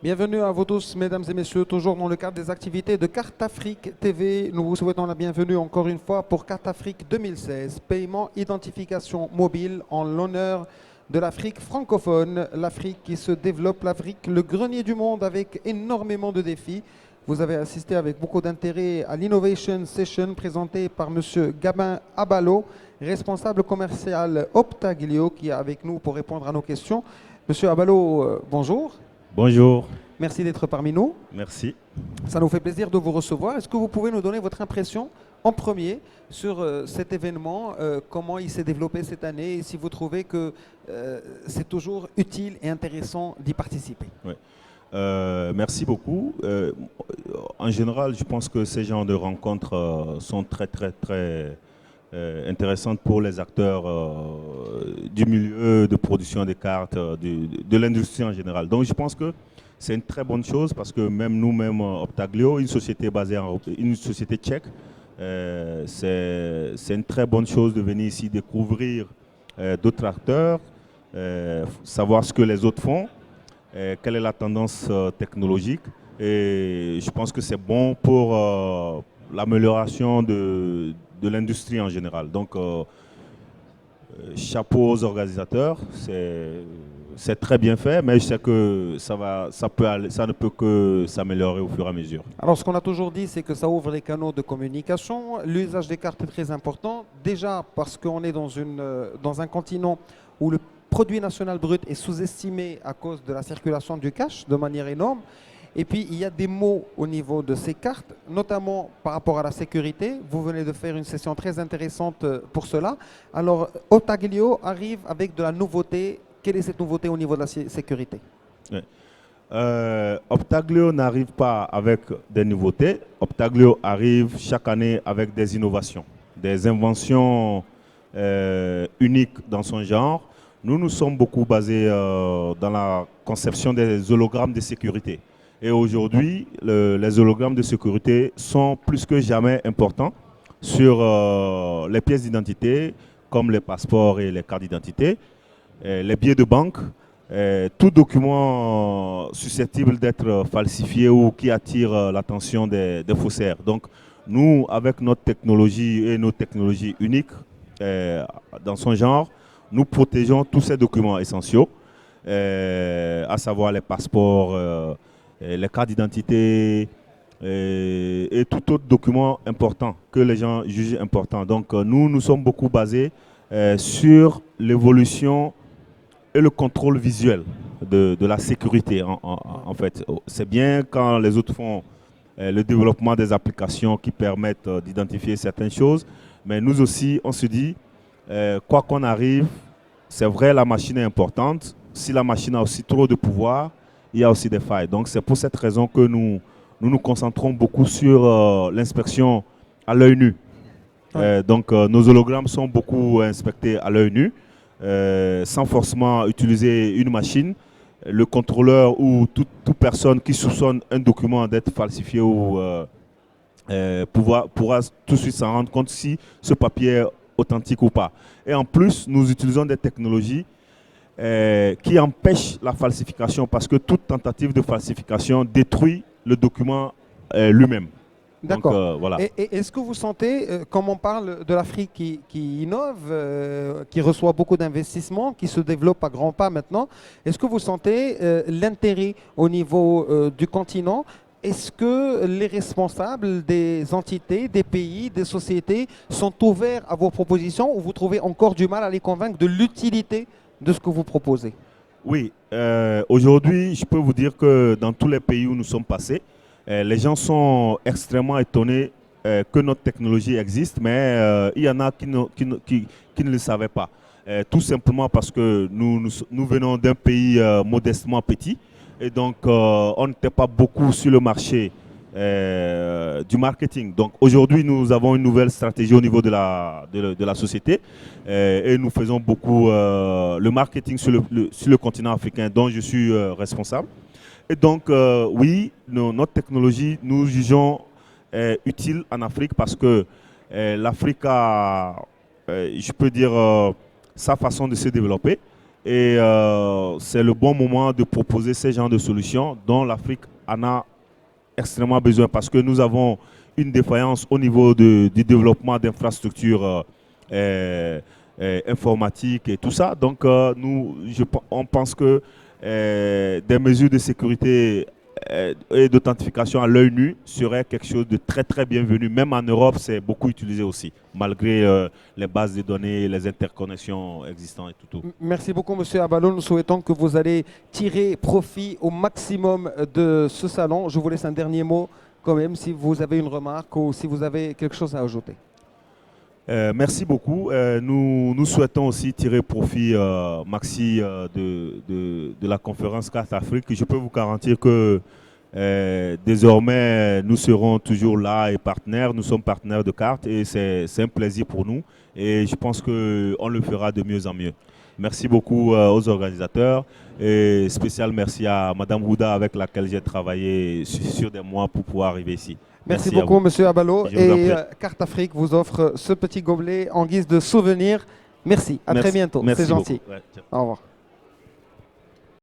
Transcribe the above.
Bienvenue à vous tous, mesdames et messieurs, toujours dans le cadre des activités de Carte Afrique TV. Nous vous souhaitons la bienvenue encore une fois pour Carte Afrique 2016, paiement identification mobile en l'honneur de l'Afrique francophone, l'Afrique qui se développe, l'Afrique, le grenier du monde avec énormément de défis. Vous avez assisté avec beaucoup d'intérêt à l'Innovation Session présentée par M. Gabin Abalo, responsable commercial Optaglio, qui est avec nous pour répondre à nos questions. Monsieur Abalo, bonjour. Bonjour, Merci d'être parmi nous. merci. Ça nous fait plaisir de vous recevoir. Est-ce que vous pouvez nous donner votre impression en premier sur cet événement, comment il s'est développé cette année et si vous trouvez que c'est toujours utile et intéressant d'y participer? Ouais. Merci beaucoup. En général, je pense que ces genres de rencontres sont très intéressantes pour les acteurs du milieu de production des cartes, de l'industrie en général. Donc je pense que c'est une très bonne chose parce que même nous-mêmes, Optaglio, une société basée une société tchèque, c'est une très bonne chose de venir ici découvrir d'autres acteurs, savoir ce que les autres font, quelle est la tendance technologique. Et je pense que c'est bon pour l'amélioration de l'industrie en général. Donc, chapeau aux organisateurs, c'est très bien fait, mais je sais que ça ne peut que s'améliorer au fur et à mesure. Alors, ce qu'on a toujours dit, c'est que ça ouvre les canaux de communication. L'usage des cartes est très important. Déjà parce qu'on est dans un continent où le produit national brut est sous-estimé à cause de la circulation du cash de manière énorme. Et puis, il y a des mots au niveau de ces cartes, notamment par rapport à la sécurité. Vous venez de faire une session très intéressante pour cela. Alors, Otaglio arrive avec de la nouveauté. Quelle est cette nouveauté au niveau de la sécurité? Ouais. Optaglio n'arrive pas avec des nouveautés. Optaglio arrive chaque année avec des innovations, des inventions uniques dans son genre. Nous nous sommes beaucoup basés dans la conception des hologrammes de sécurité. Et aujourd'hui, les hologrammes de sécurité sont plus que jamais importants sur les pièces d'identité, comme les passeports et les cartes d'identité, les billets de banque, tout document susceptible d'être falsifié ou qui attire l'attention des faussaires. Donc, nous, avec notre technologie et nos technologies uniques dans son genre, nous protégeons tous ces documents essentiels, à savoir les passeports, les cartes d'identité et tout autre document important que les gens jugent important. Donc nous sommes beaucoup basés sur l'évolution et le contrôle visuel de la sécurité en fait. C'est bien quand les autres font le développement des applications qui permettent d'identifier certaines choses, mais nous aussi on se dit quoi qu'on arrive, c'est vrai la machine est importante. Si la machine a aussi trop de pouvoir, il y a aussi des failles. Donc c'est pour cette raison que nous concentrons beaucoup sur l'inspection à l'œil nu. Ouais. Donc nos hologrammes sont beaucoup inspectés à l'œil nu, sans forcément utiliser une machine. Le contrôleur ou toute personne qui soupçonne un document d'être falsifié ou pourra tout de suite s'en rendre compte si ce papier est authentique ou pas. Et en plus, nous utilisons des technologies qui empêche la falsification parce que toute tentative de falsification détruit le document lui-même. D'accord. Voilà. Et est-ce que vous sentez, comme on parle de l'Afrique qui innove, qui reçoit beaucoup d'investissements, qui se développe à grands pas maintenant, est-ce que vous sentez l'intérêt au niveau du continent? Est-ce que les responsables des entités, des pays, des sociétés sont ouverts à vos propositions ou vous trouvez encore du mal à les convaincre de l'utilité de ce que vous proposez? Oui, aujourd'hui, je peux vous dire que dans tous les pays où nous sommes passés, les gens sont extrêmement étonnés que notre technologie existe, mais il y en a qui ne le savaient pas. Tout simplement parce que nous venons d'un pays modestement petit et donc on n'était pas beaucoup sur le marché du marketing. Donc aujourd'hui, nous avons une nouvelle stratégie au niveau de la société et nous faisons beaucoup le marketing sur le continent africain dont je suis responsable. Et donc, oui, notre technologie, nous jugeons utile en Afrique parce que l'Afrique a, je peux dire, sa façon de se développer. Et c'est le bon moment de proposer ces genres de solutions dont l'Afrique en a extrêmement besoin parce que nous avons une défaillance au niveau du développement d'infrastructures informatiques et tout ça. Donc, on pense que des mesures de sécurité et d'authentification à l'œil nu serait quelque chose de très très bienvenu. Même en Europe, c'est beaucoup utilisé aussi, malgré les bases de données, les interconnexions existantes et tout. Merci beaucoup, Monsieur Abalo. Nous souhaitons que vous allez tirer profit au maximum de ce salon. Je vous laisse un dernier mot quand même, si vous avez une remarque ou si vous avez quelque chose à ajouter. Merci beaucoup. Nous souhaitons aussi tirer profit, Maxi, de la conférence Carte Afrique. Je peux vous garantir que désormais, nous serons toujours là et partenaires. Nous sommes partenaires de Carte et c'est un plaisir pour nous. Et je pense qu'on le fera de mieux en mieux. Merci beaucoup aux organisateurs et spécial merci à Madame Houda avec laquelle j'ai travaillé sur des mois pour pouvoir arriver ici. Merci beaucoup, Monsieur Abalo. Et Carte Afrique vous offre ce petit gobelet en guise de souvenir. Merci. À très bientôt. C'est gentil. Ouais, au revoir.